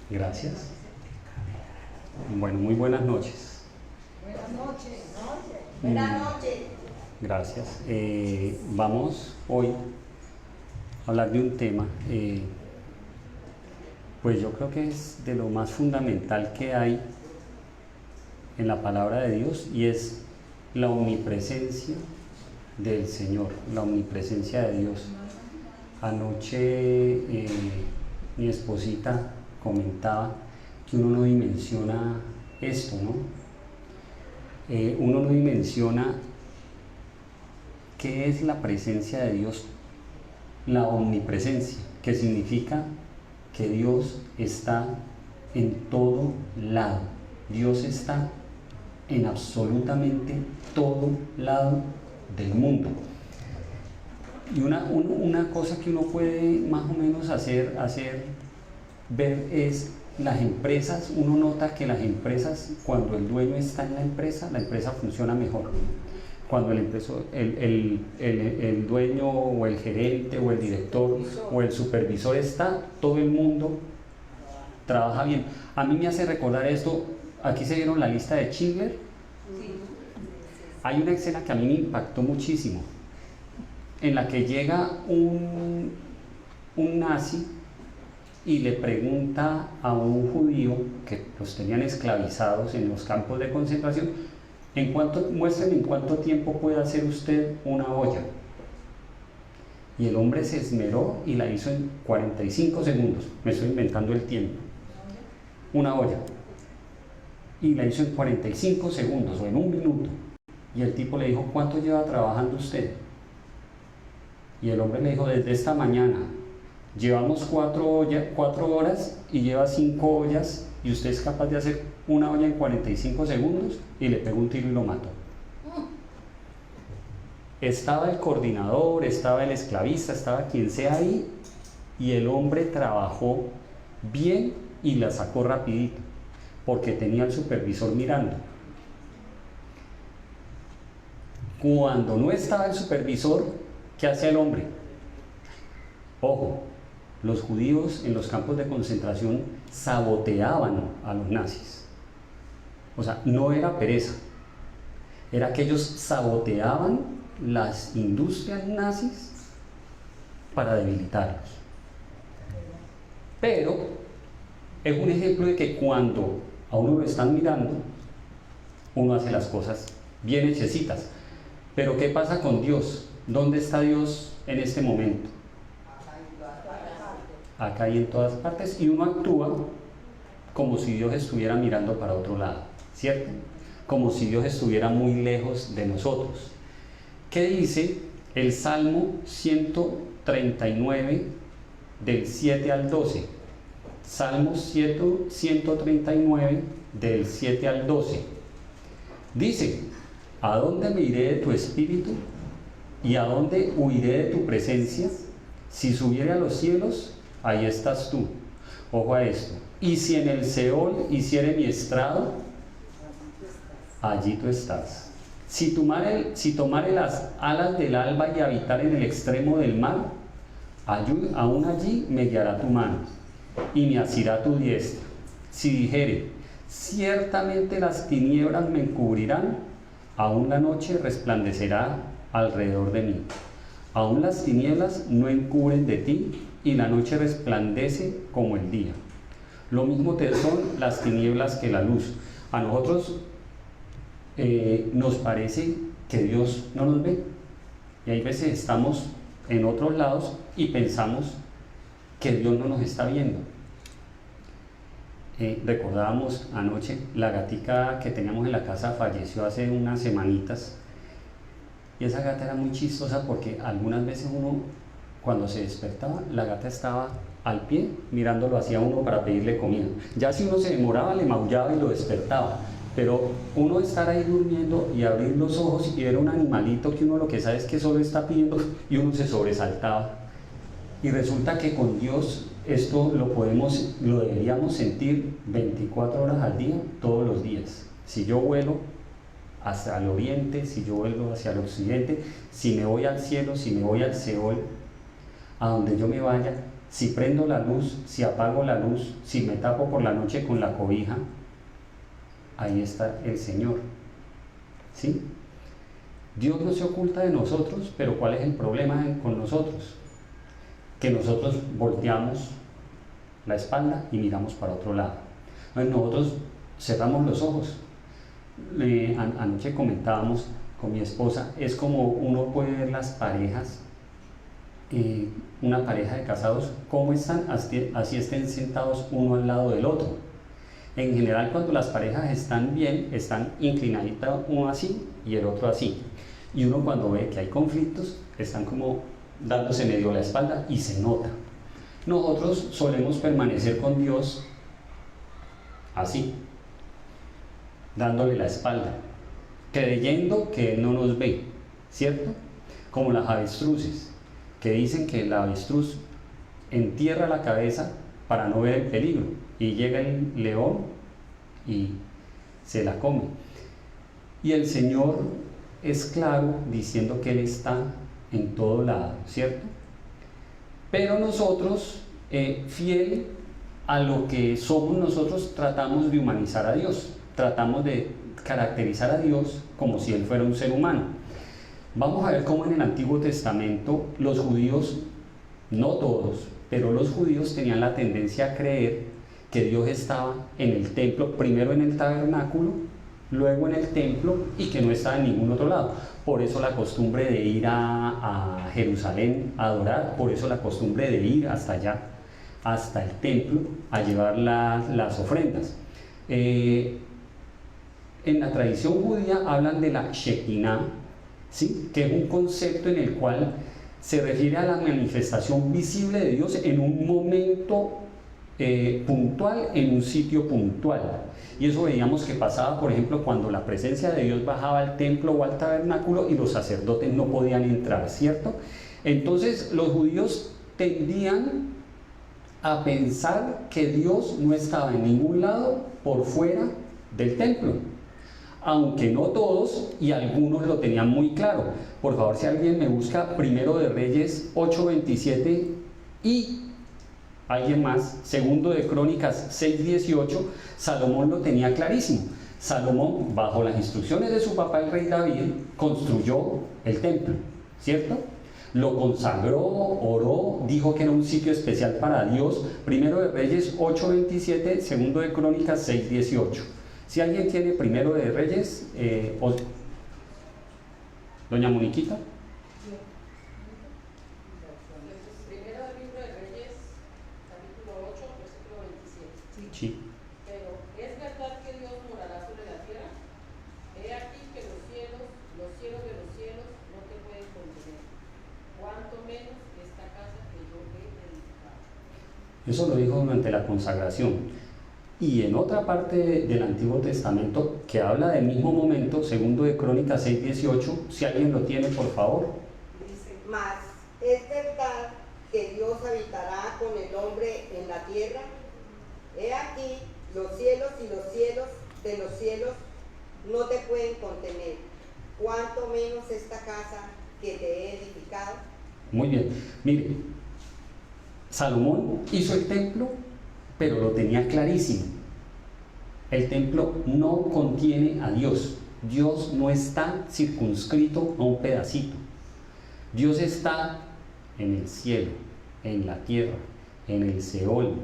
Gracias. Bueno, muy buenas noches. Buenas noches. Buenas noches. Gracias. Vamos hoy a hablar de un tema, pues yo creo que es de lo más fundamental que hay en la palabra de Dios, y es la omnipresencia del Señor, la omnipresencia de Dios. Anoche mi esposita comentaba que uno no dimensiona esto, ¿no? Uno no dimensiona qué es la presencia de Dios, la omnipresencia, que significa que Dios está en todo lado. Dios está en absolutamente todo lado del mundo. Y una cosa que uno puede más o menos hacer ver es las empresas. Uno nota que las empresas, cuando el dueño está en la empresa funciona mejor. Cuando el dueño o el gerente o el director o el supervisor está, todo el mundo trabaja bien. A mí me hace recordar esto. Aquí se vieron la lista de Schindler. Hay una escena que a mí me impactó muchísimo, en la que llega un nazi y le pregunta a un judío que los tenían esclavizados en los campos de concentración: muéstrame en cuánto tiempo puede hacer usted una olla. Y el hombre se esmeró y la hizo en 45 segundos. Me estoy inventando el tiempo. Una olla. Y la hizo en 45 segundos o en un minuto. Y el tipo le dijo: ¿cuánto lleva trabajando usted? Y el hombre le dijo: desde esta mañana. Llevamos 4 horas y lleva 5 ollas, y usted es capaz de hacer una olla en 45 segundos. Y le pegó un tiro y lo mató. Estaba el coordinador, estaba el esclavista, estaba quien sea ahí, y el hombre trabajó bien y la sacó rapidito, porque tenía al supervisor mirando. Cuando no estaba el supervisor, ¿qué hacía el hombre? Ojo, los judíos en los campos de concentración saboteaban a los nazis. O sea, no era pereza, era que ellos saboteaban las industrias nazis para debilitarlos. Pero es un ejemplo de que cuando a uno lo están mirando, uno hace las cosas bien hechecitas. Pero ¿qué pasa con Dios? ¿Dónde está Dios en este momento? Acá y en todas partes, y uno actúa como si Dios estuviera mirando para otro lado, ¿cierto? Como si Dios estuviera muy lejos de nosotros. ¿Qué dice el Salmo 139 del 7 al 12? Salmo 139 del 7 al 12. Dice: ¿a dónde me iré de tu espíritu? ¿Y a dónde huiré de tu presencia? Si subiere a los cielos, ahí estás tú. Ojo a esto. Y si en el Seol hiciere mi estrado, allí tú estás. Si tomare las alas del alba y habitar en el extremo del mar, aún allí me guiará tu mano y me asirá tu diestra. Si dijere: ciertamente las tinieblas me encubrirán, aún la noche resplandecerá alrededor de mí. Aún las tinieblas no encubren de ti, y la noche resplandece como el día. Lo mismo te son las tinieblas que la luz. A nosotros nos parece que Dios no nos ve, y hay veces estamos en otros lados y pensamos que Dios no nos está viendo. Recordábamos anoche, la gatica que teníamos en la casa falleció hace unas semanitas, y esa gata era muy chistosa porque algunas veces uno, cuando se despertaba, la gata estaba al pie mirándolo hacia uno para pedirle comida. Ya si uno se demoraba, le maullaba y lo despertaba. Pero uno estar ahí durmiendo y abrir los ojos y ver un animalito que uno lo que sabe es que solo está pidiendo, y uno se sobresaltaba. Y resulta que con Dios esto lo deberíamos sentir 24 horas al día, todos los días. Si yo vuelo hacia el oriente, si yo vuelo hacia el occidente, si me voy al cielo, si me voy al Seol, a donde yo me vaya, si prendo la luz, si apago la luz, si me tapo por la noche con la cobija, ahí está el Señor. ¿Sí? Dios no se oculta de nosotros, pero ¿cuál es el problema con nosotros? Que nosotros volteamos la espalda y miramos para otro lado. Nosotros cerramos los ojos. Anoche comentábamos con mi esposa, es como uno puede ver las parejas, una pareja de casados, cómo están, así estén sentados uno al lado del otro. En general, cuando las parejas están bien, están inclinaditas uno así y el otro así. Y uno cuando ve que hay conflictos, están como dándose medio la espalda y se nota. Nosotros solemos permanecer con Dios así, dándole la espalda, creyendo que Él no nos ve, ¿cierto? Como las avestruces, que dicen que el avestruz entierra la cabeza para no ver el peligro, y llega el león y se la come. Y el Señor es claro diciendo que Él está en todo lado, ¿cierto? Pero nosotros, fiel a lo que somos nosotros, tratamos de humanizar a Dios, tratamos de caracterizar a Dios como si Él fuera un ser humano. Vamos a ver cómo en el Antiguo Testamento los judíos, no todos, pero los judíos tenían la tendencia a creer que Dios estaba en el templo, primero en el tabernáculo, luego en el templo, y que no estaba en ningún otro lado. Por eso la costumbre de ir a Jerusalén a adorar, por eso la costumbre de ir hasta allá, hasta el templo, a llevar las ofrendas. En la tradición judía hablan de la Shekinah, ¿sí? Que es un concepto en el cual se refiere a la manifestación visible de Dios en un momento puntual, en un sitio puntual. Y eso veíamos que pasaba, por ejemplo, cuando la presencia de Dios bajaba al templo o al tabernáculo y los sacerdotes no podían entrar, ¿cierto? Entonces los judíos tendían a pensar que Dios no estaba en ningún lado por fuera del templo, aunque no todos, y algunos lo tenían muy claro. Por favor, si alguien me busca Primero de Reyes 8:27 y alguien más, Segundo de Crónicas 6:18, Salomón lo tenía clarísimo. Salomón, bajo las instrucciones de su papá el rey David, construyó el templo, ¿cierto? Lo consagró, oró, dijo que era un sitio especial para Dios. Primero de Reyes 8:27, Segundo de Crónicas 6:18. Si alguien tiene Primero de Reyes, doña Moniquita. Primero del libro de Reyes, capítulo 8, versículo 27. Sí. Pero ¿es verdad que Dios morará sobre la tierra? He aquí que los cielos de los cielos no te pueden contener, cuanto menos esta casa que yo he edificado. Eso lo dijo durante la consagración. Y en otra parte del Antiguo Testamento que habla del mismo momento, Segundo de Crónicas 6:18, si alguien lo tiene, por favor. Dice, mas es verdad que Dios habitará con el hombre en la tierra. He aquí, los cielos y los cielos de los cielos no te pueden contener, cuanto menos esta casa que te he edificado. Muy bien, mire, Salomón hizo el templo, pero lo tenía clarísimo. El templo no contiene a Dios. Dios no está circunscrito a un pedacito. Dios está en el cielo, en la tierra, en el Seol.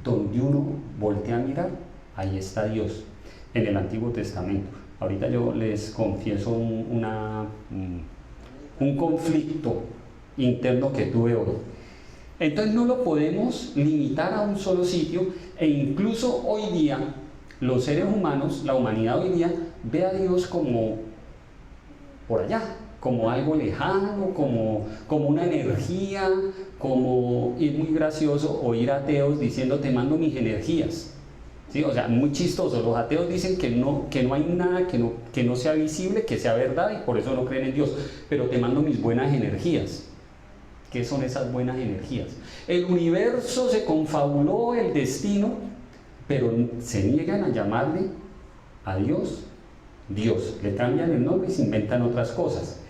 Donde uno voltea a mirar, ahí está Dios, en el Antiguo Testamento. Ahorita yo les confieso un conflicto interno que tuve hoy. Entonces no lo podemos limitar a un solo sitio, e incluso hoy día los seres humanos, la humanidad hoy día, ve a Dios como por allá, como algo lejano, como una energía, como, y es muy gracioso oír ateos diciendo te mando mis energías, ¿sí? O sea, muy chistoso. Los ateos dicen que no hay nada que no sea visible, que sea verdad, y por eso no creen en Dios, pero te mando mis buenas energías. ¿Qué son esas buenas energías? El universo se confabuló, el destino, pero se niegan a llamarle a Dios Dios. Le cambian el nombre y se inventan otras cosas.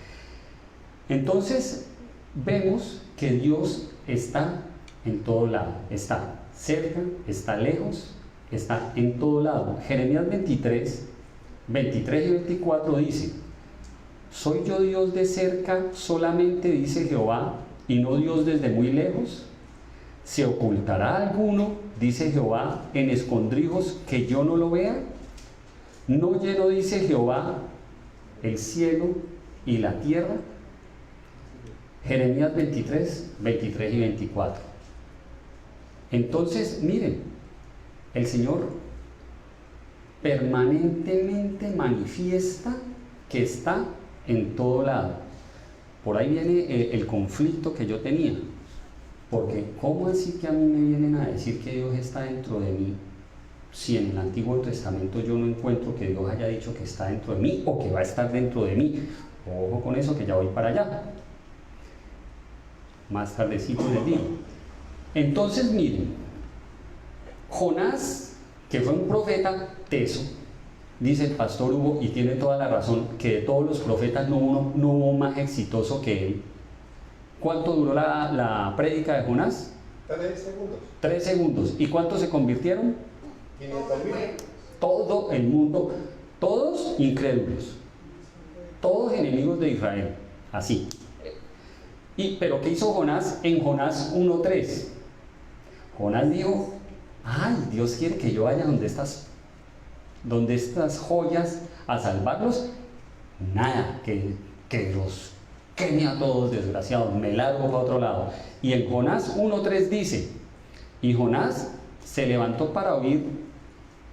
Entonces vemos que Dios está en todo lado. Está cerca, está lejos, está en todo lado. Jeremías 23, 23 y 24 dice: ¿soy yo Dios de cerca solamente, dice Jehová, y no Dios desde muy lejos? ¿Se ocultará alguno, dice Jehová, en escondrijos que yo no lo vea? ¿No llenó, dice Jehová, el cielo y la tierra? Jeremías 23, 23 y 24. Entonces, miren, el Señor permanentemente manifiesta que está en todo lado. Por ahí viene el conflicto que yo tenía, porque ¿cómo así que a mí me vienen a decir que Dios está dentro de mí, si en el Antiguo Testamento yo no encuentro que Dios haya dicho que está dentro de mí o que va a estar dentro de mí? Ojo con eso, que ya voy para allá. Más tardecito les digo. Entonces miren, Jonás, que fue un profeta teso, dice el pastor Hugo, y tiene toda la razón, que de todos los profetas no hubo más exitoso que él. ¿Cuánto duró la prédica de Jonás? 3 segundos. 3 segundos. ¿Y cuántos se convirtieron? 500.000. Todo el mundo, todos incrédulos, todos enemigos de Israel, así. ¿Pero qué hizo Jonás en Jonás 1:3? Jonás dijo: ay, Dios quiere que yo vaya donde estas joyas a salvarlos. Nada, que los queme a todos, desgraciados, me largo para otro lado. Y en Jonás 1:3 dice: y Jonás se levantó para huir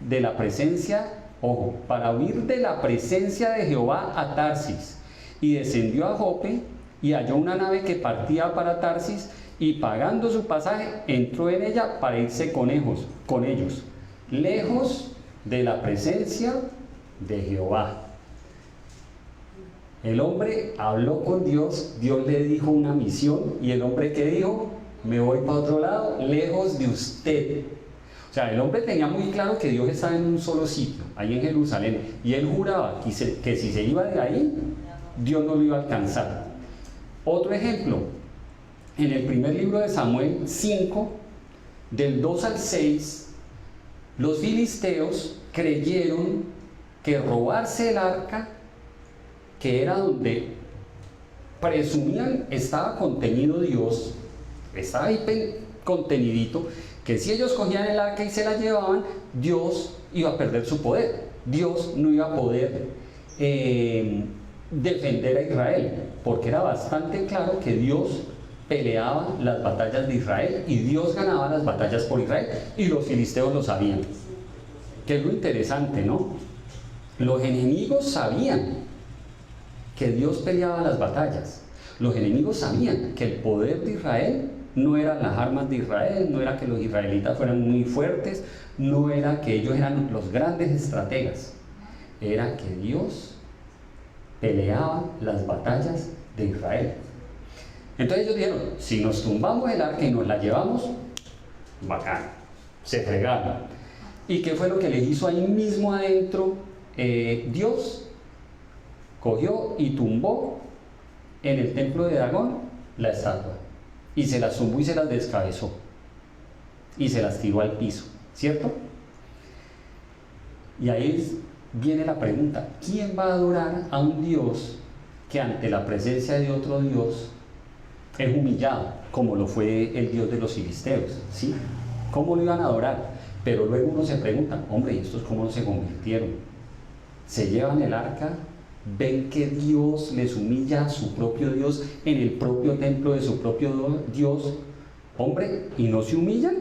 de la presencia, ojo, para huir de la presencia de Jehová a Tarsis, y descendió a Jope y halló una nave que partía para Tarsis, y pagando su pasaje entró en ella para irse con ellos, lejos de la presencia de Jehová. El hombre habló con Dios, Dios le dijo una misión, y el hombre, ¿qué dijo? Me voy para otro lado, lejos de usted. O sea, el hombre tenía muy claro que Dios estaba en un solo sitio, ahí en Jerusalén, y él juraba que si se iba de ahí, Dios no lo iba a alcanzar. Otro ejemplo, en el primer libro de Samuel 5, del 2 al 6, los filisteos creyeron que robarse el arca, que era donde presumían estaba contenido Dios, estaba ahí contenidito, que si ellos cogían el arca y se la llevaban, Dios iba a perder su poder, Dios no iba a poder defender a Israel, porque era bastante claro que Dios peleaba las batallas de Israel y Dios ganaba las batallas por Israel, y los filisteos lo sabían. Que es lo interesante, ¿no? Los enemigos sabían que Dios peleaba las batallas. Los enemigos sabían que el poder de Israel no eran las armas de Israel, no era que los israelitas fueran muy fuertes, no era que ellos eran los grandes estrategas, era que Dios peleaba las batallas de Israel. Entonces ellos dijeron: si nos tumbamos el arca y nos la llevamos, bacán, se fregaron. ¿Y qué fue lo que les hizo ahí mismo adentro? Dios cogió y tumbó en el templo de Dagón la estatua, y se las tumbó y se las descabezó y se las tiró al piso, ¿cierto? Y ahí viene la pregunta: ¿quién va a adorar a un Dios que ante la presencia de otro Dios es humillado, como lo fue el Dios de los filisteos? ¿Sí? ¿Cómo lo iban a adorar? Pero luego uno se pregunta: hombre, ¿y estos cómo se convirtieron? Se llevan el arca, ven que Dios les humilla a su propio Dios en el propio templo de su propio Dios, hombre, y no se humillan,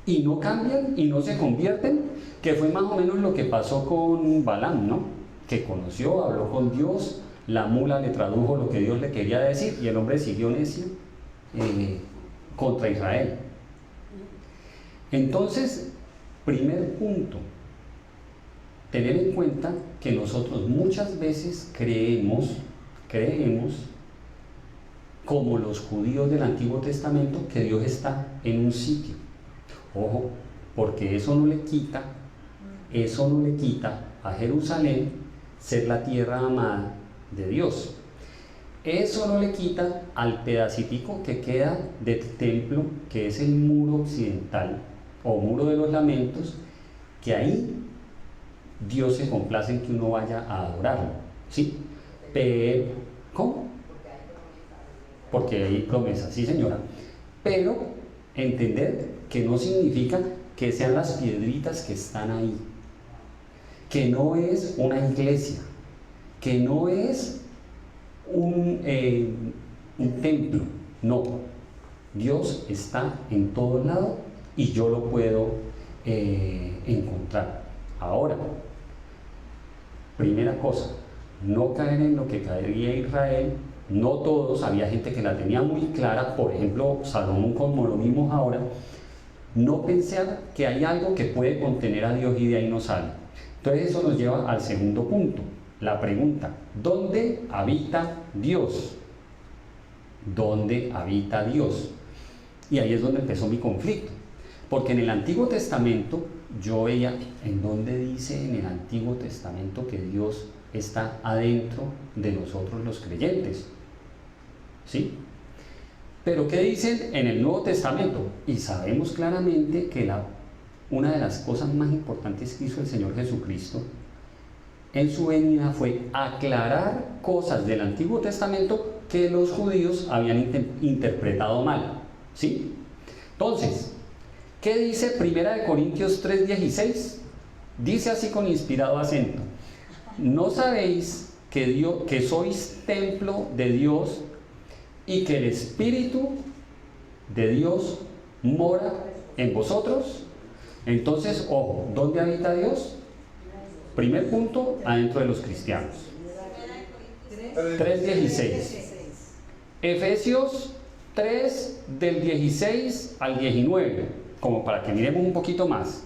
y no cambian, y no se convierten, que fue más o menos lo que pasó con Balaam, ¿no? Que conoció, habló con Dios, la mula le tradujo lo que Dios le quería decir, y el hombre siguió necio contra Israel. Entonces, primer punto, tener en cuenta que nosotros muchas veces creemos, como los judíos del Antiguo Testamento, que Dios está en un sitio. Ojo, porque eso no le quita a Jerusalén ser la tierra amada de Dios. Eso no le quita al pedacitico que queda del templo, que es el muro occidental o muro de los lamentos, que ahí Dios se complace en que uno vaya a adorarlo, ¿sí? Pero, ¿cómo? Porque hay promesas, sí señora. Pero entender que no significa que sean las piedritas que están ahí, que no es una iglesia, que no es un templo, no. Dios está en todo lado y yo lo puedo encontrar. Ahora, primera cosa, no caer en lo que caería Israel. No todos, había gente que la tenía muy clara, por ejemplo Salomón, como lo vimos ahora. No pensar que hay algo que puede contener a Dios y de ahí no sale. Entonces eso nos lleva al segundo punto, la pregunta: ¿dónde habita Dios? ¿Dónde habita Dios? Y ahí es donde empezó mi conflicto, porque en el Antiguo Testamento yo veía, ¿en dónde dice en el Antiguo Testamento que Dios está adentro de nosotros los creyentes? ¿Sí? Pero ¿qué dicen en el Nuevo Testamento? Y sabemos claramente que una de las cosas más importantes que hizo el Señor Jesucristo en su venida fue aclarar cosas del Antiguo Testamento que los judíos habían interpretado mal, ¿sí? Entonces, ¿qué dice 1 Corintios 3:16? Dice así con inspirado acento: ¿no sabéis que sois templo de Dios y que el Espíritu de Dios mora en vosotros? Entonces, ojo, ¿dónde habita Dios? Primer punto, adentro de los cristianos. 3:16. Efesios 3, del 16 al 19, como para que miremos un poquito más.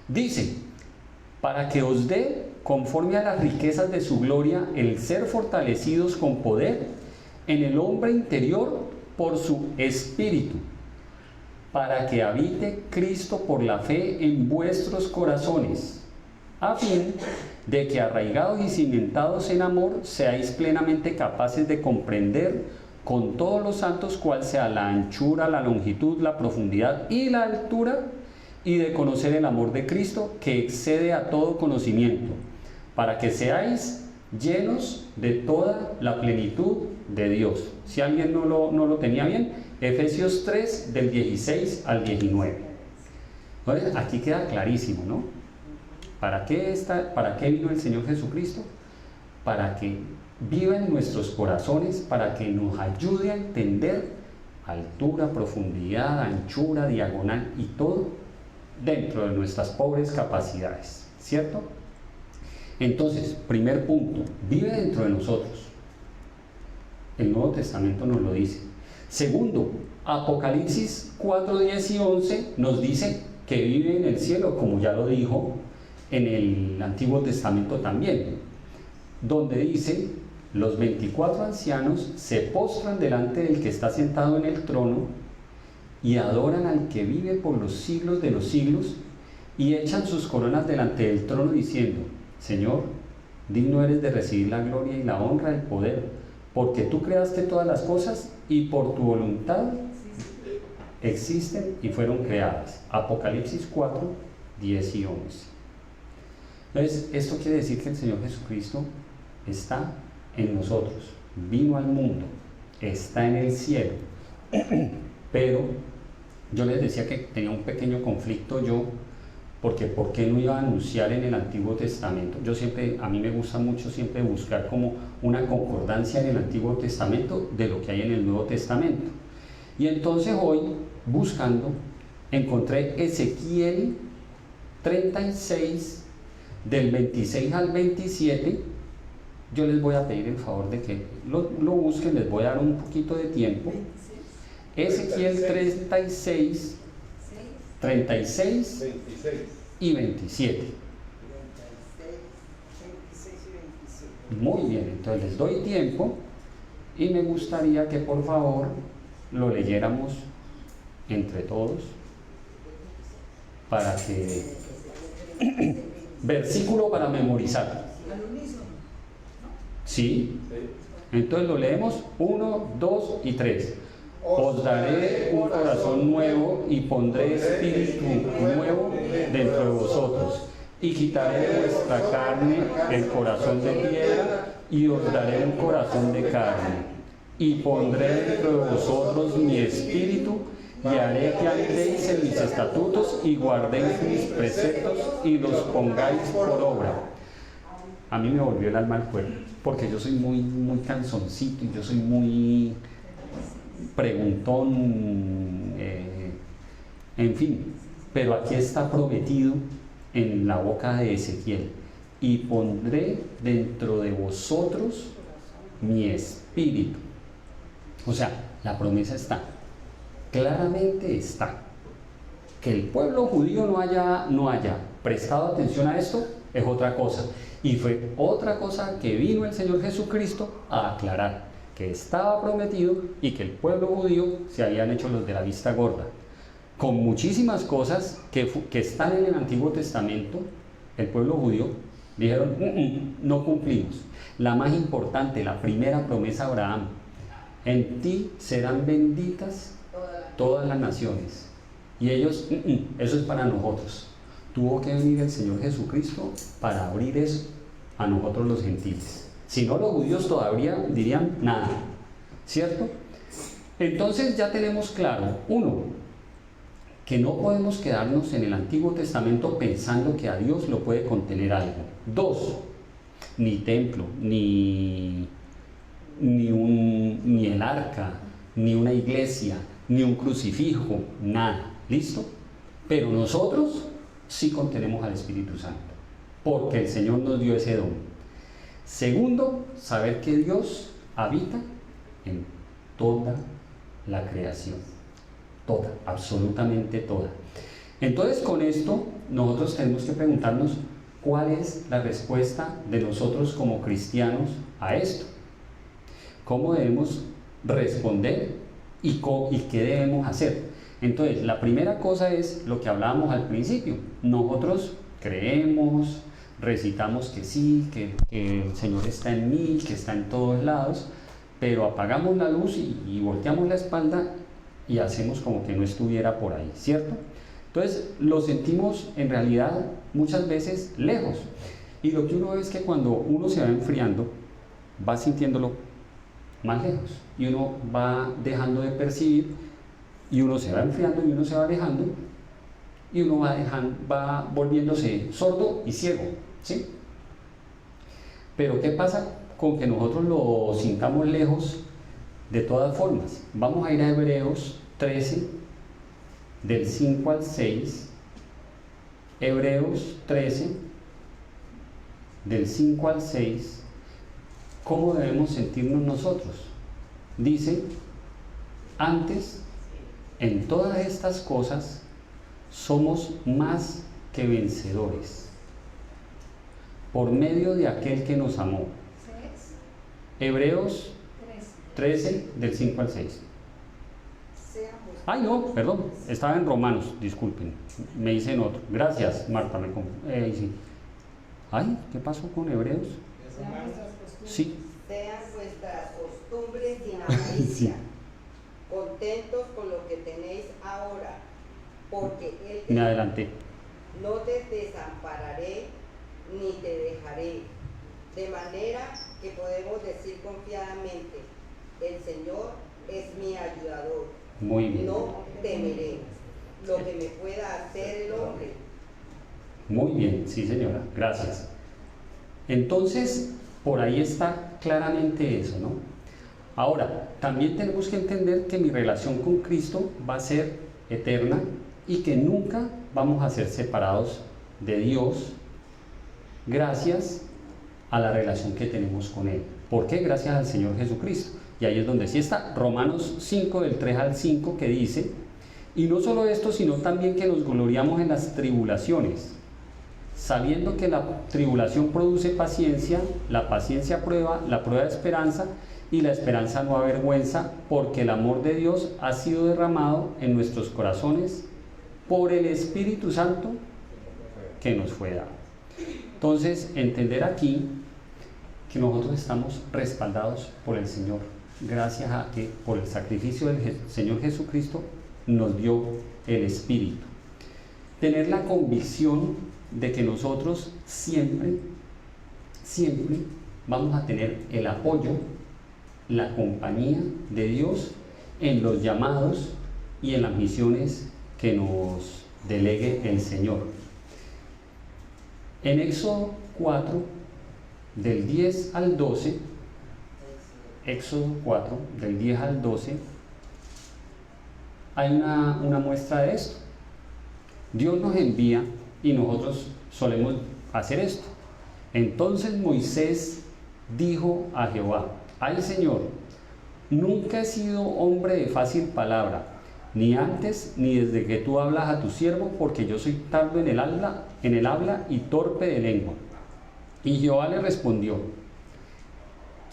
Dice: para que os dé, conforme a las riquezas de su gloria, el ser fortalecidos con poder en el hombre interior por su espíritu, para que habite Cristo por la fe en vuestros corazones, a fin de que, arraigados y cimentados en amor, seáis plenamente capaces de comprender con todos los santos cuál sea la anchura, la longitud, la profundidad y la altura, y de conocer el amor de Cristo, que excede a todo conocimiento, para que seáis llenos de toda la plenitud de Dios. Si alguien no lo tenía bien, Efesios 3, del 16 al 19. Entonces, aquí queda clarísimo, ¿no? ¿Para qué vino el Señor Jesucristo? Para que viva en nuestros corazones, para que nos ayude a entender altura, profundidad, anchura, diagonal y todo dentro de nuestras pobres capacidades, ¿cierto? Entonces, primer punto, vive dentro de nosotros. El Nuevo Testamento nos lo dice. Segundo, Apocalipsis 4, 10 y 11 nos dice que vive en el cielo, como ya lo dijo en el Antiguo Testamento también, donde dice: los 24 ancianos se postran delante del que está sentado en el trono y adoran al que vive por los siglos de los siglos, y echan sus coronas delante del trono diciendo: Señor, digno eres de recibir la gloria y la honra, el poder, porque tú creaste todas las cosas y por tu voluntad existen y fueron creadas. Apocalipsis 4, 10 y 11. Entonces, esto quiere decir que el Señor Jesucristo está en nosotros, vino al mundo, está en el cielo. Pero yo les decía que tenía un pequeño conflicto yo, porque ¿por qué no iba a anunciar en el Antiguo Testamento? A mí me gusta mucho siempre buscar como una concordancia en el Antiguo Testamento de lo que hay en el Nuevo Testamento. Y entonces hoy, buscando, encontré Ezequiel 36, del 26 al 27. Yo les voy a pedir el favor de que lo busquen, les voy a dar un poquito de tiempo. Ezequiel 36, 36 y 27. Muy bien, entonces les doy tiempo y me gustaría que por favor lo leyéramos entre todos para que versículo para memorizar. ¿Sí? Entonces lo leemos 1, 2 y 3. Os daré un corazón nuevo y pondré espíritu nuevo dentro de vosotros. Y quitaré de vuestra carne el corazón de piedra y os daré un corazón de carne. Y pondré dentro de vosotros mi espíritu y haré que andéis en mis estatutos y guardéis mis preceptos y los pongáis por obra. A mí me volvió el alma al cuerpo, porque yo soy muy canzoncito y yo soy muy preguntón, en fin. Pero aquí está prometido en la boca de Ezequiel: y pondré dentro de vosotros mi espíritu. O sea, la promesa está, claramente está. Que el pueblo judío no haya prestado atención a esto es otra cosa, y fue otra cosa que vino el Señor Jesucristo a aclarar, que estaba prometido y que el pueblo judío se habían hecho los de la vista gorda. Con muchísimas cosas que están en el Antiguo Testamento, el pueblo judío dijeron, no cumplimos. La más importante, la primera promesa de Abraham: en ti serán benditas todas las naciones. Y ellos, eso es para nosotros. Tuvo que venir el Señor Jesucristo para abrir eso a nosotros los gentiles. Si no, los judíos todavía dirían nada, ¿cierto? Entonces ya tenemos claro, uno, que no podemos quedarnos en el Antiguo Testamento pensando que a Dios lo puede contener algo. Dos, ni templo, ni el arca, ni una iglesia, ni un crucifijo, nada. ¿Listo? Pero nosotros sí contenemos al Espíritu Santo, porque el Señor nos dio ese don. Segundo, saber que Dios habita en toda la creación. Toda, absolutamente toda. Entonces, con esto nosotros tenemos que preguntarnos cuál es la respuesta de nosotros como cristianos a esto. ¿Cómo debemos responder y qué debemos hacer? Entonces, la primera cosa es lo que hablábamos al principio. Nosotros creemos, recitamos que sí, que el Señor está en mí, que está en todos lados, pero apagamos la luz y volteamos la espalda y hacemos como que no estuviera por ahí, ¿cierto? Entonces, lo sentimos en realidad muchas veces lejos. Y lo que uno ve es que cuando uno se va enfriando, va sintiéndolo más lejos, y uno va dejando de percibir, y uno se va enfriando y uno se va alejando, y uno va volviéndose sordo y ciego, ¿sí? Pero ¿qué pasa con que nosotros lo sintamos lejos? De todas formas, vamos a ir a Hebreos 13, del 5 al 6. Hebreos 13, del 5 al 6. ¿Cómo debemos sentirnos nosotros? Dice: antes, en todas estas cosas, somos más que vencedores, por medio de aquel que nos amó. Hebreos 13, del 5 al 6. Ay, no, perdón, estaba en Romanos, disculpen, me hice en otro. Gracias, Marta, sí. Ay, ¿qué pasó con Hebreos? Sí. Sean vuestras costumbres sin avaricia, contentos con lo que tenéis ahora, porque Él Me adelanté. no te desampararé ni te dejaré, de manera que podemos decir confiadamente: el Señor es mi ayudador, Muy bien. no temeré lo que me pueda hacer el hombre. Muy bien, sí señora, gracias. Entonces, por ahí está claramente eso, ¿no? Ahora, también tenemos que entender que mi relación con Cristo va a ser eterna y que nunca vamos a ser separados de Dios gracias a la relación que tenemos con Él. ¿Por qué? Gracias al Señor Jesucristo. Y ahí es donde sí está Romanos 5, del 3 al 5, que dice: y no solo esto, sino también que nos gloriamos en las tribulaciones, sabiendo que la tribulación produce paciencia, la paciencia prueba, la prueba esperanza, y la esperanza no avergüenza, porque el amor de Dios ha sido derramado en nuestros corazones por el Espíritu Santo que nos fue dado. Entonces, entender aquí que nosotros estamos respaldados por el Señor, gracias a que por el sacrificio del Señor Jesucristo nos dio el Espíritu. Tener la convicción de que nosotros siempre vamos a tener el apoyo, la compañía de Dios en los llamados y en las misiones que nos delegue el Señor. En Éxodo 4, del 10 al 12, Éxodo 4, del 10 al 12, hay una muestra de esto. Dios nos envía y nosotros solemos hacer esto. Entonces Moisés dijo a Jehová: ay Señor, nunca he sido hombre de fácil palabra, ni antes ni desde que tú hablas a tu siervo, porque yo soy tardo en el habla y torpe de lengua. Y Jehová le respondió: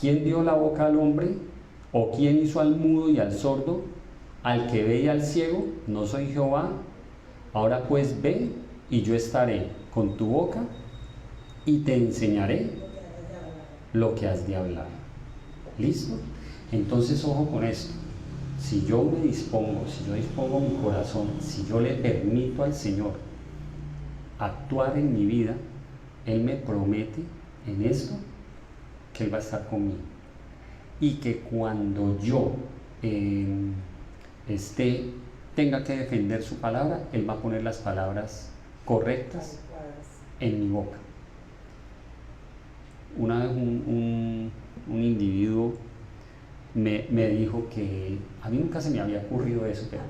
¿quién dio la boca al hombre? ¿O quién hizo al mudo y al sordo, al que ve y al ciego? ¿No soy Jehová? Ahora pues ve, y yo estaré con tu boca y te enseñaré lo que has de hablar. ¿Listo? Entonces, ojo con esto. Si yo me dispongo, si yo dispongo mi corazón, si yo le permito al Señor actuar en mi vida, Él me promete en esto que Él va a estar conmigo. Y que cuando yo tenga que defender su palabra, Él va a poner las palabras correctas en mi boca. Una vez un individuo me dijo que, a mí nunca se me había ocurrido eso, pero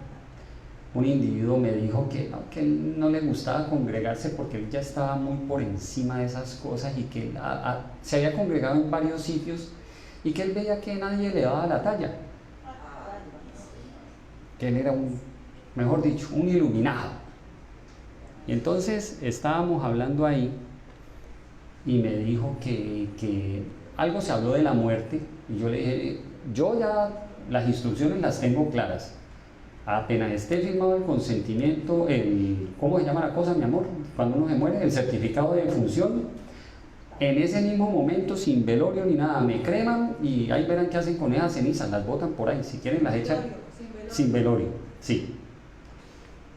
un individuo me dijo que él no le gustaba congregarse porque él ya estaba muy por encima de esas cosas y que él se había congregado en varios sitios y que él veía que nadie le daba la talla, que él era mejor dicho, un iluminado. Y entonces estábamos hablando ahí y me dijo que algo se habló de la muerte y yo le dije: yo ya las instrucciones las tengo claras. Apenas esté firmado el consentimiento, ¿cómo se llama la cosa, mi amor? Cuando uno se muere, el certificado de defunción, en ese mismo momento, sin velorio ni nada, me creman y ahí verán qué hacen con esas cenizas, las botan por ahí, si quieren las echan sin velorio, sí.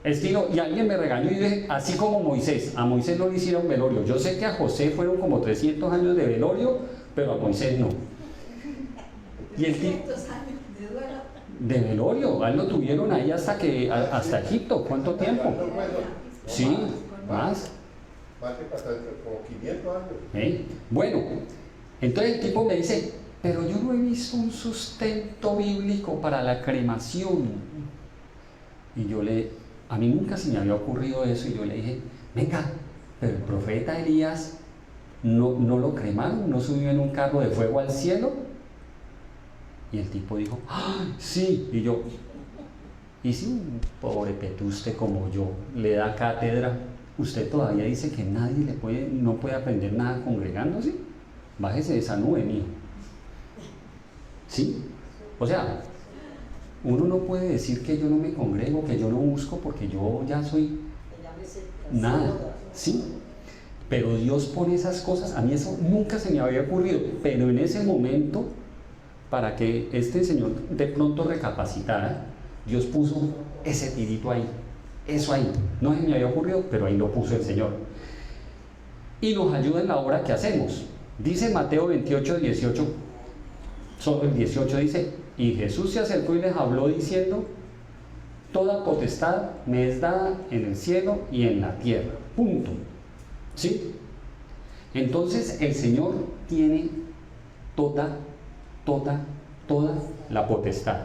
Estilo, y alguien me regañó y dije, así como Moisés, a Moisés no le hicieron velorio. Yo sé que a José fueron como 300 años de velorio, pero a Moisés no. Y el tipo de velorio, a él lo tuvieron ahí hasta Egipto. ¿Cuánto tiempo? Sí, más. Más que como 500 años. Bueno, entonces el tipo me dice: pero yo no he visto un sustento bíblico para la cremación. Y a mí nunca se me había ocurrido eso, y yo le dije: venga, pero el profeta Elías no lo cremaron, no subió en un carro de fuego al cielo. Y el tipo dijo: ¡ay, sí! Y yo: ¿y si un pobre petuste como yo le da cátedra, usted todavía dice que nadie no puede aprender nada congregándose? Bájese de esa nube, mijo. ¿Sí? O sea, uno no puede decir que yo no me congrego, que yo no busco, porque yo ya soy nada. ¿Sí? Pero Dios pone esas cosas. A mí eso nunca se me había ocurrido, pero en ese momento, para que este señor de pronto recapacitara, Dios puso ese tirito ahí, eso ahí. No se me había ocurrido, pero ahí lo puso el Señor. Y nos ayuda en la obra que hacemos. Dice Mateo 28, 18, solo el 18 dice: y Jesús se acercó y les habló diciendo: toda potestad me es dada en el cielo y en la tierra. Punto. ¿Sí? Entonces el Señor tiene toda la potestad.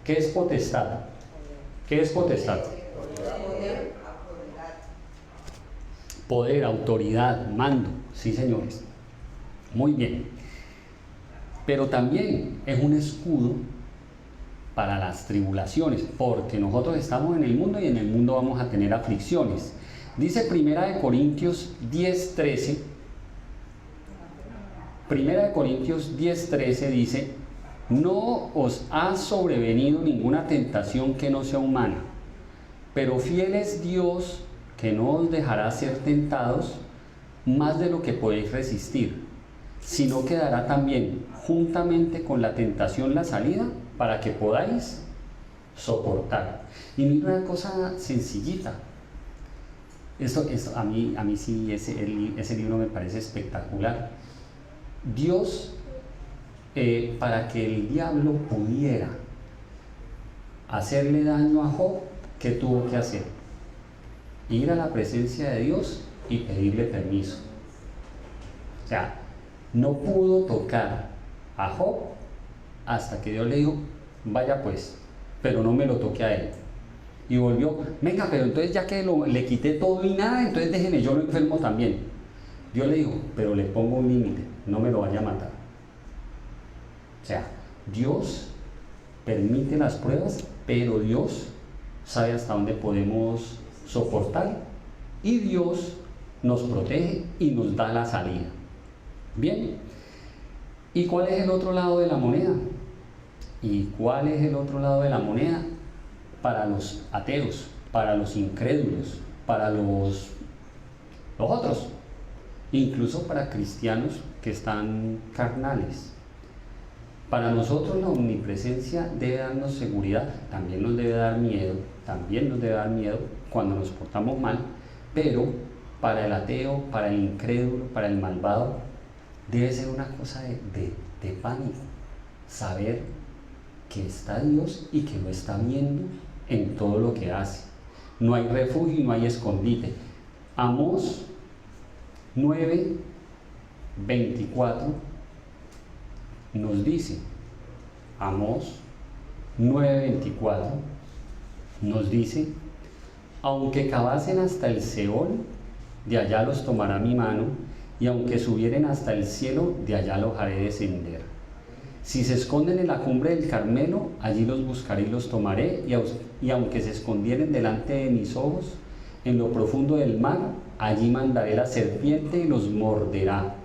¿Qué es potestad? ¿Qué es potestad? Poder, autoridad, mando. Sí, señores. Muy bien. Pero también es un escudo para las tribulaciones, porque nosotros estamos en el mundo y en el mundo vamos a tener aflicciones. Dice 1 Corintios 10:13. 1 Corintios 10:13 dice: no os ha sobrevenido ninguna tentación que no sea humana, pero fiel es Dios, que no os dejará ser tentados más de lo que podéis resistir, sino que dará también juntamente con la tentación la salida para que podáis soportar. Y mira una cosa sencillita. Eso a mí sí, ese libro me parece espectacular. Dios, para que el diablo pudiera hacerle daño a Job, ¿qué tuvo que hacer? Ir a la presencia de Dios y pedirle permiso. O sea, no pudo tocar a Job hasta que Dios le dijo, vaya pues, pero no me lo toque a él. Y volvió, venga, pero entonces ya que le quité todo y nada, entonces déjeme, yo lo enfermo también. Dios le dijo, pero le pongo un límite, no me lo vaya a matar. O sea, Dios permite las pruebas, pero Dios sabe hasta dónde podemos soportar y Dios nos protege y nos da la salida. Bien, ¿y cuál es el otro lado de la moneda? ¿Y cuál es el otro lado de la moneda? Para los ateos, para los incrédulos, para los otros, incluso para cristianos que están carnales. Para nosotros la omnipresencia debe darnos seguridad, también nos debe dar miedo cuando nos portamos mal, pero para el ateo, para el incrédulo, para el malvado, debe ser una cosa de pánico, saber que está Dios y que lo está viendo en todo lo que hace. No hay refugio y no hay escondite. Amós 9:24 nos dice, Amós 9:24 nos dice, aunque cavasen hasta el Seol, de allá los tomará mi mano, y aunque subieren hasta el cielo, de allá los haré descender. Si se esconden en la cumbre del Carmelo, allí los buscaré y los tomaré, y aunque se escondieren delante de mis ojos, en lo profundo del mar, allí mandaré la serpiente y los morderá.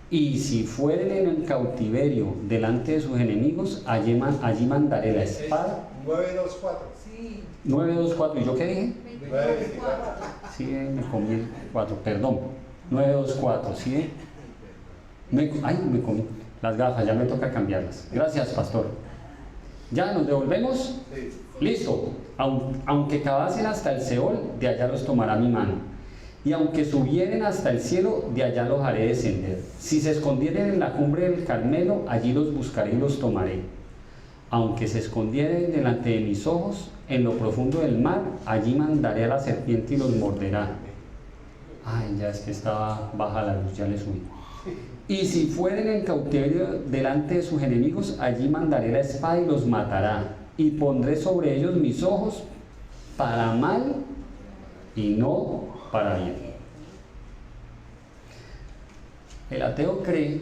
Y si fueren en el cautiverio delante de sus enemigos, allí mandaré la espada. 924. Sí. 9:24, ¿y yo qué dije? 924. Sí, me comí el 4, perdón. 9:24, ¿sí? Me comí las gafas, ya me toca cambiarlas. Gracias, pastor. ¿Ya nos devolvemos? Sí. Listo. Aunque cavasen hasta el Seol, de allá los tomará mi mano. Y aunque subieren hasta el cielo, de allá los haré descender. Si se escondieren en la cumbre del Carmelo, allí los buscaré y los tomaré. Aunque se escondieren delante de mis ojos, en lo profundo del mar, allí mandaré a la serpiente y los morderá. Ay, ya es que estaba baja la luz, ya le subí. Y si fueren en cautiverio delante de sus enemigos, allí mandaré la espada y los matará. Y pondré sobre ellos mis ojos para mal y no para bien. El ateo cree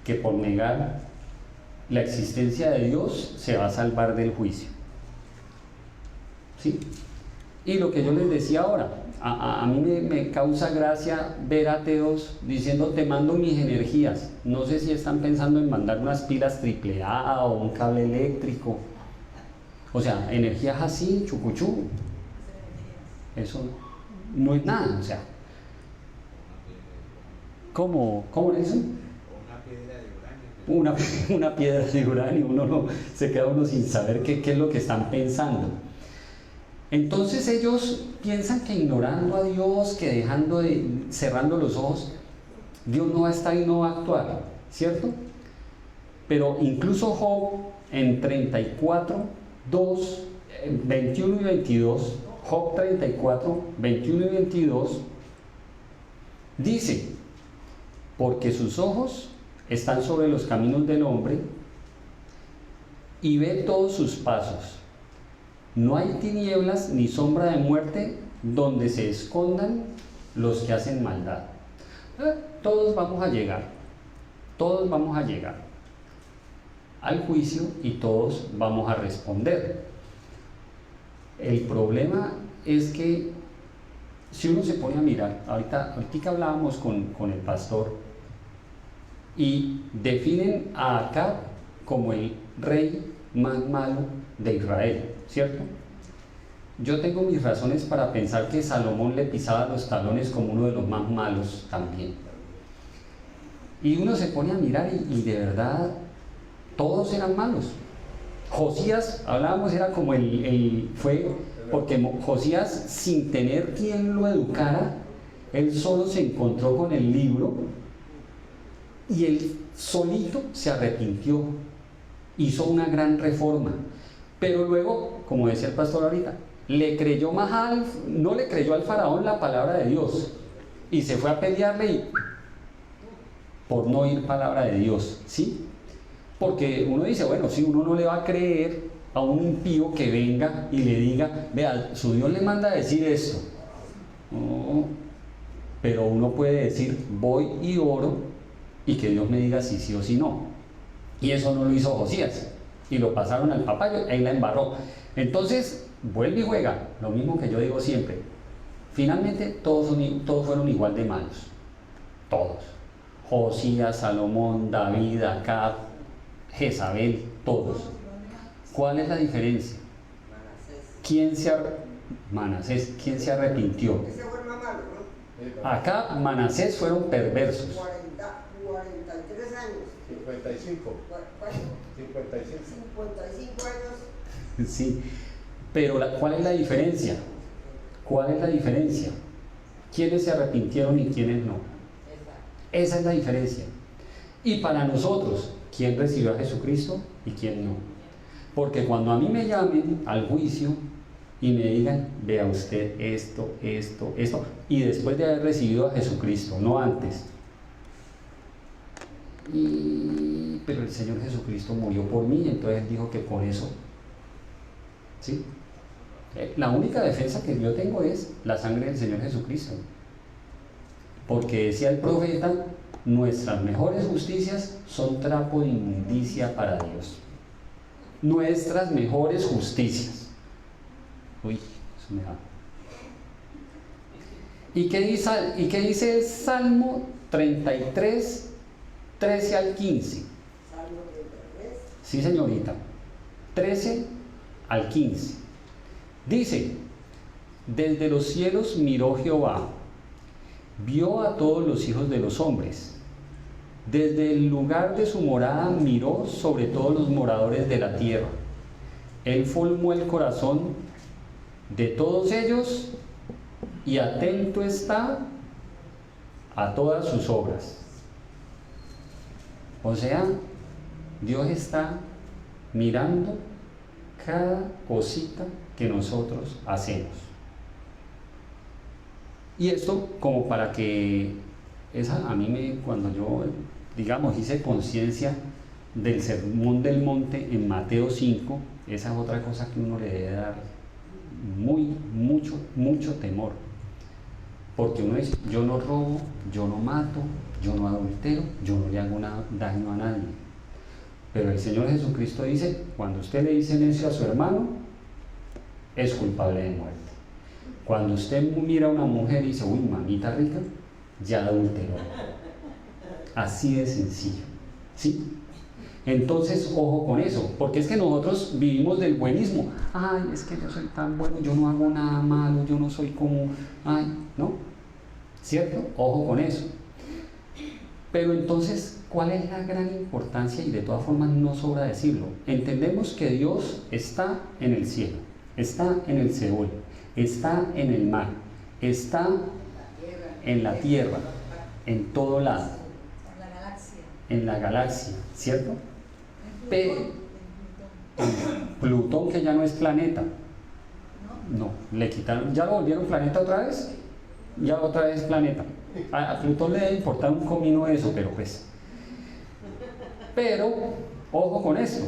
que por negar la existencia de Dios se va a salvar del juicio. ¿Sí? Y lo que yo les decía ahora, a mí me causa gracia ver ateos diciendo te mando mis energías. No sé si están pensando en mandar unas pilas AAA o un cable eléctrico. O sea, energías así, chucuchú. Eso no es nada, o sea. ¿Cómo es eso? Una piedra de uranio, se queda uno sin saber qué es lo que están pensando. Entonces ellos piensan que ignorando a Dios, que cerrando los ojos, Dios no va a estar y no va a actuar, ¿cierto? Pero incluso Job en 34, 21 y 22, Job 34, 21 y 22, dice, porque sus ojos están sobre los caminos del hombre y ve todos sus pasos. No hay tinieblas ni sombra de muerte donde se escondan los que hacen maldad. Todos vamos a llegar al juicio y todos vamos a responder. El problema es que si uno se pone a mirar, ahorita hablábamos con el pastor y definen a Acab como el rey más malo de Israel, ¿cierto? Yo tengo mis razones para pensar que Salomón le pisaba los talones como uno de los más malos también. Y uno se pone a mirar y de verdad todos eran malos. Josías, hablábamos, era como fue porque Josías, sin tener quien lo educara, él solo se encontró con el libro y él solito se arrepintió, hizo una gran reforma, pero luego, como decía el pastor ahorita, no le creyó al faraón la palabra de Dios y se fue a pelearle por no oír palabra de Dios, ¿sí? Porque uno dice, bueno, si uno no le va a creer a un impío que venga y le diga, vea, su Dios le manda a decir esto. No, pero uno puede decir, voy y oro y que Dios me diga si sí o si no. Y eso no lo hizo Josías. Y lo pasaron al papayo, ahí la embarró. Entonces, vuelve y juega, lo mismo que yo digo siempre. Finalmente, todos fueron igual de malos. Todos. Josías, Salomón, David, Acab, Jezabel, todos. ¿Cuál es la diferencia? Manasés, ¿quién se arrepintió? Ese fue el más malo, ¿no? Acab, Manasés fueron perversos. 43 años. 55. ¿Cuánto? 55. 55 años. Sí, pero ¿cuál es la diferencia? ¿Cuál es la diferencia? ¿Quiénes se arrepintieron y quiénes no? Esa es la diferencia. Y para nosotros, ¿quién recibió a Jesucristo y quién no? Porque cuando a mí me llamen al juicio y me digan, vea usted esto, y después de haber recibido a Jesucristo, no antes, pero el Señor Jesucristo murió por mí, y entonces Él dijo que por eso, ¿sí? La única defensa que yo tengo es la sangre del Señor Jesucristo. Porque decía el profeta, nuestras mejores justicias son trapo de inmundicia para Dios. Nuestras mejores justicias. Uy, eso me da. ¿Y qué dice el Salmo 33, 13 al 15? Salmo 33. Sí, señorita. 13 al 15. Dice, desde los cielos miró Jehová, vio a todos los hijos de los hombres. Desde el lugar de su morada miró sobre todos los moradores de la tierra. Él formó el corazón de todos ellos y atento está a todas sus obras. O sea, Dios está mirando cada cosita que nosotros hacemos. Y esto como para que cuando yo, digamos, hice conciencia del sermón del monte en Mateo 5, esa es otra cosa que uno le debe dar mucho temor. Porque uno dice, yo no robo, yo no mato, yo no adultero, yo no le hago daño a nadie. Pero el Señor Jesucristo dice, cuando usted le dice eso a su hermano, es culpable de muerte. Cuando usted mira a una mujer y dice, uy, mamita rica, ya adulteró. Así de sencillo, ¿sí? Entonces, ojo con eso, porque es que nosotros vivimos del buenismo. Ay, es que yo soy tan bueno, yo no hago nada malo, yo no soy como... Ay, ¿no? ¿Cierto? Ojo con eso. Pero entonces, ¿cuál es la gran importancia? Y de todas formas no sobra decirlo. Entendemos que Dios está en el cielo, está en el Seol, está en el mar, está en la tierra, en todo lado, en la galaxia, ¿cierto? Pero Plutón, que ya no es planeta, no, le quitaron, ya lo volvieron planeta otra vez, ya otra vez planeta. A Plutón le debe importar un comino eso, pero ojo con esto.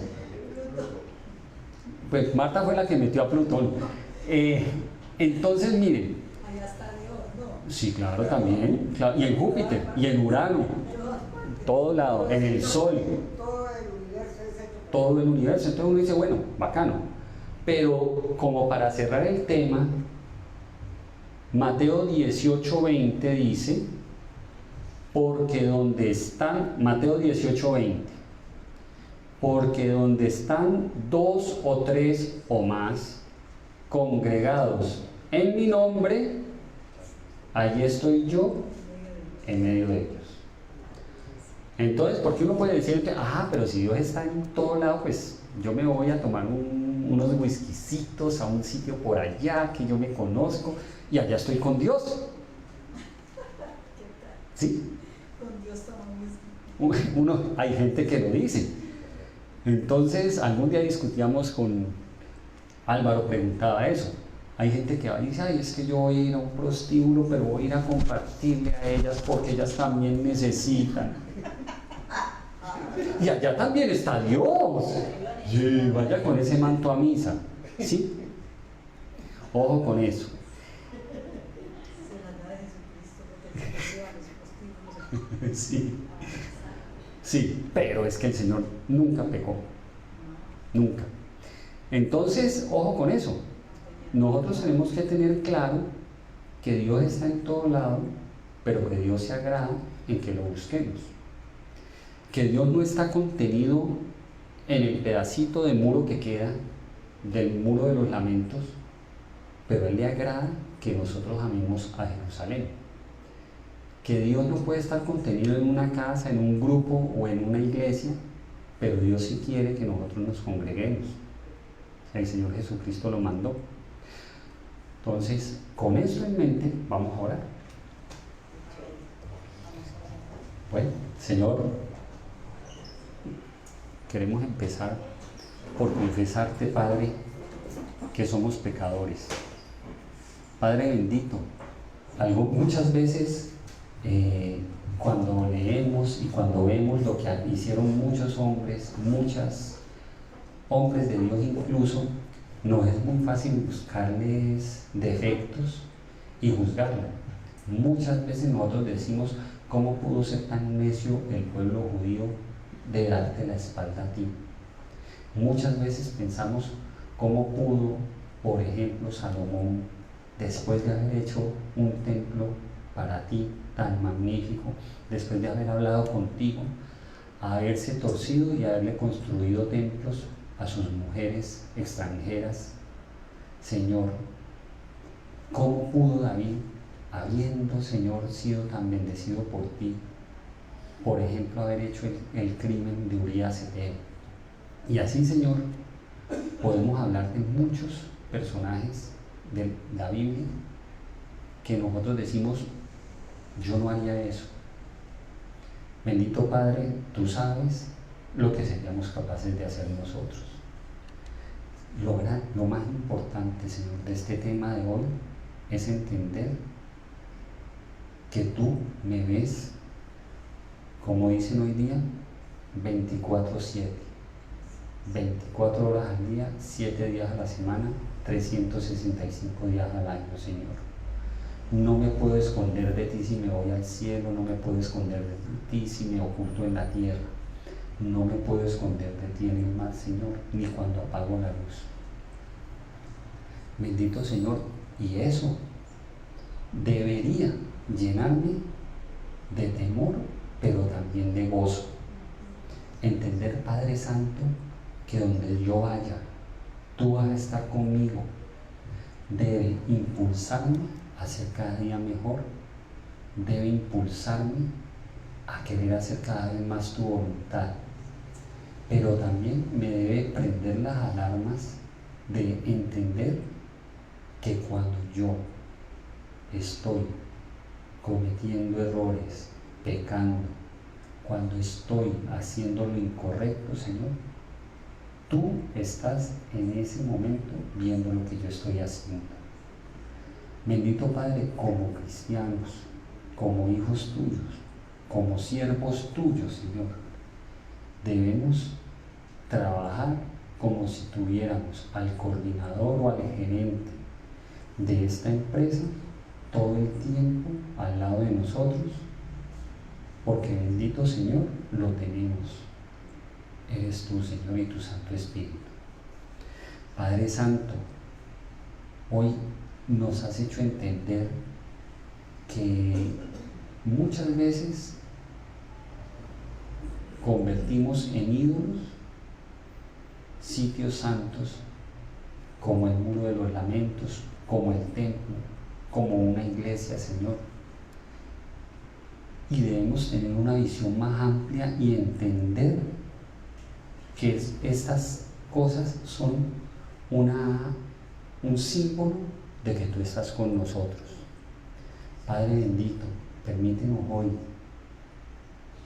Pues Marta fue la que metió a Plutón. Entonces, miren. Allá está Dios, ¿no? Sí, claro, también. Claro, y en Júpiter, y en Urano, todo lado, en el Sol. Todo el universo. Entonces uno dice, bueno, bacano. Pero como para cerrar el tema, Mateo 18:20 dice, porque donde están, Mateo 18:20, porque donde están 2 o 3 o más congregados en mi nombre, allí estoy yo en medio de ellos. Entonces, porque uno puede decir que, pero si Dios está en todo lado, pues yo me voy a tomar unos whiskycitos a un sitio por allá que yo me conozco y allá estoy con Dios. ¿Qué tal? ¿Sí? Con Dios tomamos. Hay gente que lo dice. Entonces, algún día discutíamos con Álvaro, preguntaba eso. Hay gente que va y dice, ay, es que yo voy a ir a un prostíbulo, pero voy a ir a compartirle a ellas porque ellas también necesitan. Y allá también está Dios. Sí, vaya con ese manto a misa. ¿Sí? Ojo con eso. Se la da de Jesucristo porque el Señor lleva a los prostíbulos. Sí. Sí, pero es que el Señor nunca pecó. Nunca. Entonces, ojo con eso. Nosotros tenemos que tener claro que Dios está en todo lado, pero que Dios se agrada en que lo busquemos. Que Dios no está contenido en el pedacito de muro que queda del muro de los lamentos, pero Él le agrada que nosotros amemos a Jerusalén. Que Dios no puede estar contenido en una casa, en un grupo o en una iglesia, pero Dios sí quiere que nosotros nos congreguemos. El Señor Jesucristo lo mandó. Entonces, con eso en mente, vamos a orar. Bueno, Señor, queremos empezar por confesarte, Padre, que somos pecadores. Padre bendito, muchas veces cuando leemos y cuando vemos lo que hicieron muchos hombres, hombres de Dios incluso, nos es muy fácil buscarles defectos y juzgarla. Muchas veces nosotros decimos, ¿cómo pudo ser tan necio el pueblo judío de darte la espalda a ti? Muchas veces pensamos, ¿cómo pudo, por ejemplo, Salomón, después de haber hecho un templo para ti tan magnífico, después de haber hablado contigo, haberse torcido y haberle construido templos a sus mujeres extranjeras? Señor, ¿cómo pudo David, habiendo, Señor, sido tan bendecido por ti, por ejemplo, haber hecho el crimen de Urías Eteo? Y así, Señor, podemos hablar de muchos personajes de la Biblia que nosotros decimos, yo no haría eso. Bendito Padre, tú sabes lo que seríamos capaces de hacer nosotros. Lo más importante, Señor, de este tema de hoy es entender que tú me ves, como dicen hoy día, 24/7, 24 horas al día, 7 días a la semana, 365 días al año, Señor. No me puedo esconder de ti si me voy al cielo, no me puedo esconder de ti si me oculto en la tierra. No me puedo esconder de ti en el mar, Señor, ni cuando apago la luz. Bendito Señor, y eso debería llenarme de temor, pero también de gozo. Entender, Padre Santo, que donde yo vaya, tú vas a estar conmigo. Debe impulsarme a ser cada día mejor. Debe impulsarme a querer hacer cada vez más tu voluntad. Pero también me debe prender las alarmas de entender que cuando yo estoy cometiendo errores, pecando, cuando estoy haciendo lo incorrecto, Señor, tú estás en ese momento viendo lo que yo estoy haciendo. Bendito Padre, como cristianos, como hijos tuyos, como siervos tuyos, Señor, debemos trabajar como si tuviéramos al coordinador o al gerente de esta empresa todo el tiempo al lado de nosotros, porque bendito Señor, lo tenemos. Eres tú, Señor, y tu Santo Espíritu. Padre Santo, hoy nos has hecho entender que muchas veces convertimos en ídolos sitios santos como el Muro de los Lamentos, como el templo, como una iglesia, Señor. y debemos tener una visión más amplia y entender que estas cosas son un símbolo de que tú estás con nosotros. Padre bendito, permítenos hoy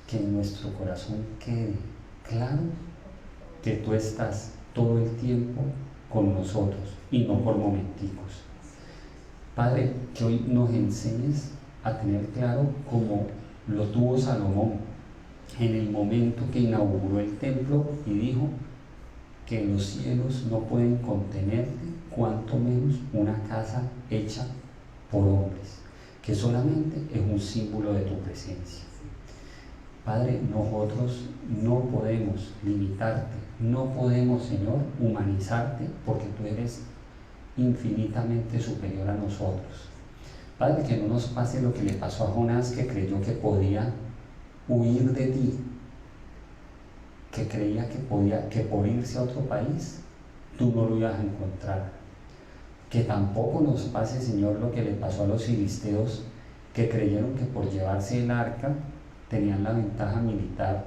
que en nuestro corazón quede claro que tú estás todo el tiempo con nosotros y no por momenticos. Padre, que hoy nos enseñes a tener claro como lo tuvo Salomón en el momento que inauguró el templo y dijo que los cielos no pueden contenerte, cuanto menos una casa hecha por hombres, que solamente es un símbolo de tu presencia. Padre, nosotros no podemos limitarte, no podemos, Señor, humanizarte, porque tú eres infinitamente superior a nosotros. Padre, que no nos pase lo que le pasó a Jonás, que creyó que podía huir de ti, que creía que por irse a otro país tú no lo ibas a encontrar. Que tampoco nos pase, Señor, lo que le pasó a los filisteos, que creyeron que por llevarse el arca tenían la ventaja militar.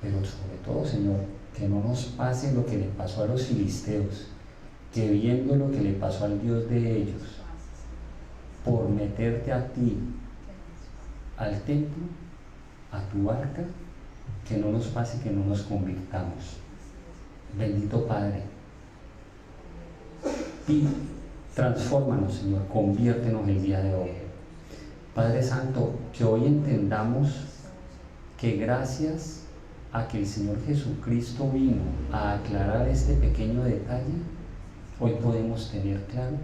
Pero sobre todo, Señor, que no nos pase lo que le pasó a los filisteos, que viendo lo que le pasó al Dios de ellos, por meterte a ti, al templo, a tu arca, que no nos pase, que no nos convirtamos. Bendito Padre, y transfórmanos, Señor, conviértenos el día de hoy. Padre Santo, que hoy entendamos que gracias a que el Señor Jesucristo vino a aclarar este pequeño detalle, hoy podemos tener claro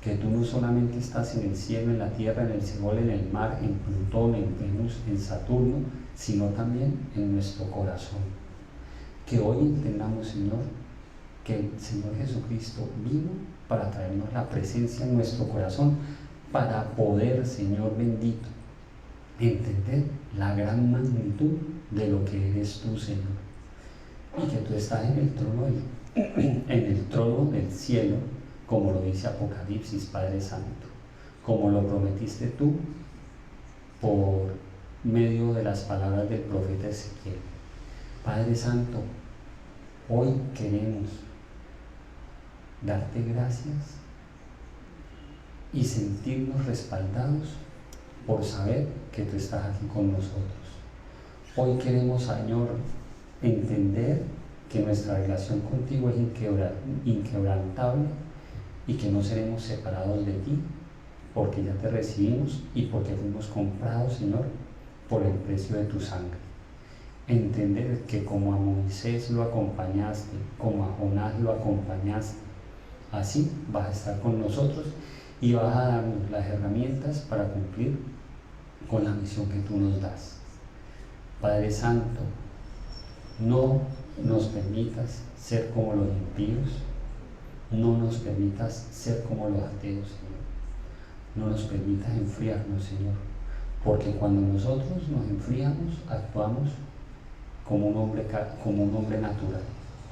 que tú no solamente estás en el cielo, en la tierra, en el Seol, en el mar, en Plutón, en Venus, en Saturno, sino también en nuestro corazón. Que hoy entendamos, Señor, que el Señor Jesucristo vino para traernos la presencia en nuestro corazón, para poder, Señor bendito, entender la gran magnitud de lo que eres tú, Señor, y que tú estás en el trono del cielo, como lo dice Apocalipsis, Padre Santo, como lo prometiste tú por medio de las palabras del profeta Ezequiel. Padre Santo, hoy queremos darte gracias y sentirnos respaldados por saber que tú estás aquí con nosotros. Hoy queremos, Señor, entender que nuestra relación contigo es inquebrantable y que no seremos separados de ti, porque ya te recibimos y porque fuimos comprados, Señor, por el precio de tu sangre. Entender que como a Moisés lo acompañaste, como a Jonás lo acompañaste, así vas a estar con nosotros y vas a darnos las herramientas para cumplir con la misión que tú nos das. Padre Santo, no nos permitas ser como los impíos, no nos permitas ser como los ateos, Señor. No nos permitas enfriarnos, Señor, porque cuando nosotros nos enfriamos, actuamos como un hombre natural,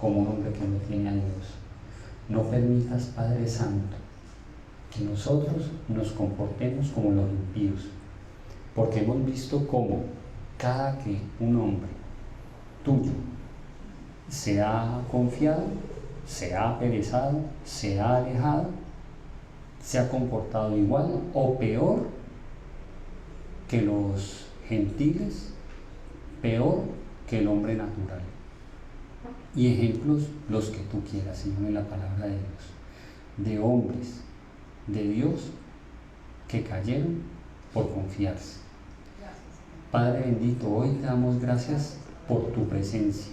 como un hombre que no tiene a Dios. No permitas, Padre Santo, que nosotros nos comportemos como los impíos, porque hemos visto cómo cada que un hombre tuyo se ha confiado, se ha aperezado, se ha alejado, se ha comportado igual o peor que los gentiles, peor que el hombre natural. Y ejemplos los que tú quieras, Señor, en la palabra de Dios, de hombres de Dios que cayeron por confiarse. Padre bendito, hoy te damos gracias por tu presencia.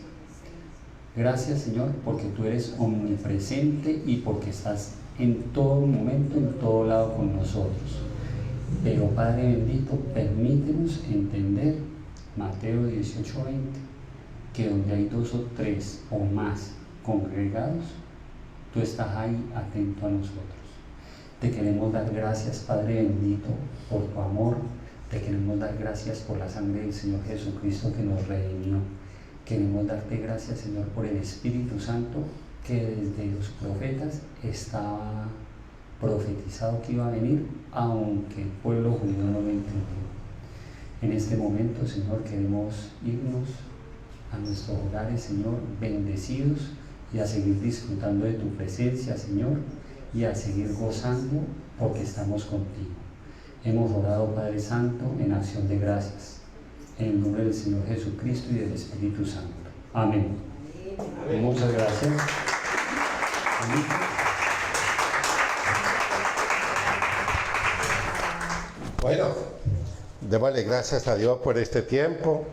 Gracias, Señor, porque tú eres omnipresente y porque estás en todo momento, en todo lado con nosotros. Pero, Padre bendito, permítenos entender Mateo 18:20, que donde hay 2 o 3 o más congregados, tú estás ahí atento a nosotros. Te queremos dar gracias, Padre bendito, por tu amor. Te queremos dar gracias por la sangre del Señor Jesucristo que nos redimió. Queremos darte gracias, Señor, por el Espíritu Santo que desde los profetas estaba profetizado que iba a venir, aunque el pueblo judío no lo entendió. En este momento, Señor, queremos irnos a nuestros hogares, Señor, bendecidos y a seguir disfrutando de tu presencia, Señor, y a seguir gozando porque estamos contigo. Hemos orado, Padre Santo, en acción de gracias, en el nombre del Señor Jesucristo y del Espíritu Santo. Amén. Amén. Muchas gracias. Amén. Bueno, démosle gracias a Dios por este tiempo,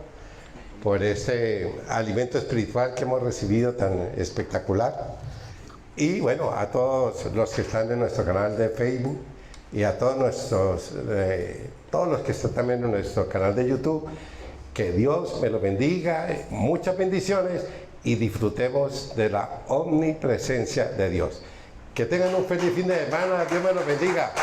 por este alimento espiritual que hemos recibido tan espectacular. Y bueno, a todos los que están en nuestro canal de Facebook y a todos los que están también en nuestro canal de YouTube, que Dios me lo bendiga, muchas bendiciones y disfrutemos de la omnipresencia de Dios. Que tengan un feliz fin de semana, Dios me lo bendiga.